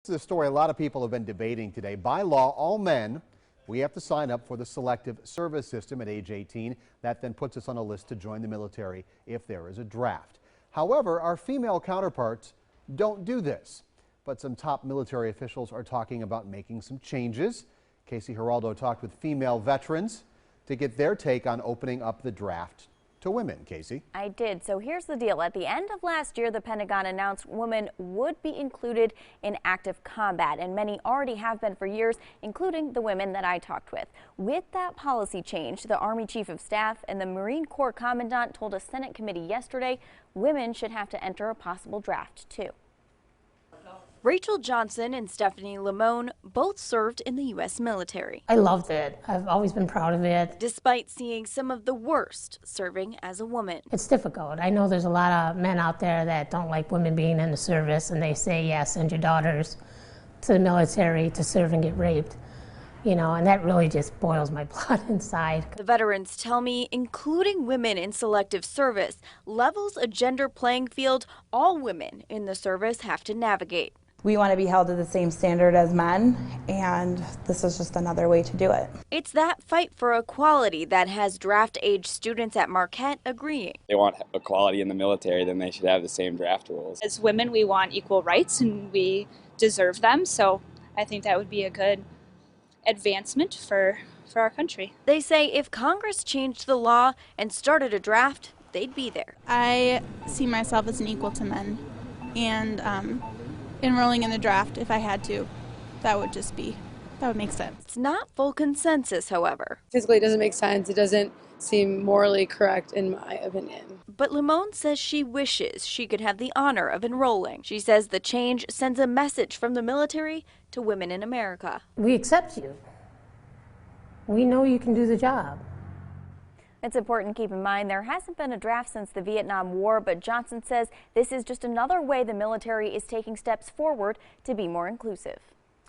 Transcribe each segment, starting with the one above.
This is a story a lot of people have been debating today. By law, all men, we have to sign up for the selective service system at age 18. That then puts us on a list to join the military if there is a draft. However, our female counterparts don't do this. But some top military officials are talking about making some changes. Casey Geraldo talked with female veterans to get their take on opening up the draft to women. Casey? I did. So here's the deal. At the end of last year, the Pentagon announced women would be included in active combat, and many already have been for years, including the women that I talked with. With that policy change, the Army Chief of Staff and the Marine Corps Commandant told a Senate committee yesterday women should have to enter a possible draft too. Rachel Johnson and Stephanie Lamone both served in the U.S. military. I loved it. I've always been proud of it. Despite seeing some of the worst serving as a woman. It's difficult. I know there's a lot of men out there that don't like women being in the service, and they say, yeah, send your daughters to the military to serve and get raped. You know, and that really just boils my blood inside. The veterans tell me including women in selective service levels a gender playing field all women in the service have to navigate. We want to be held to the same standard as men, and this is just another way to do it. It's that fight for equality that has draft-age students at Marquette agreeing. They want equality in the military, then they should have the same draft rules. As women, we want equal rights, and we deserve them, so I think that would be a good advancement for our country. They say if Congress changed the law and started a draft, they'd be there. I see myself as an equal to men, and enrolling in the draft, if I had to, that would make sense. It's not full consensus, however. Physically, it doesn't make sense. It doesn't seem morally correct, in my opinion. But Lamone says she wishes she could have the honor of enrolling. She says the change sends a message from the military to women in America. We accept you. We know you can do the job. It's important to keep in mind there hasn't been a draft since the Vietnam War, but Johnson says this is just another way the military is taking steps forward to be more inclusive.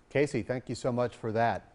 Casey, thank you so much for that.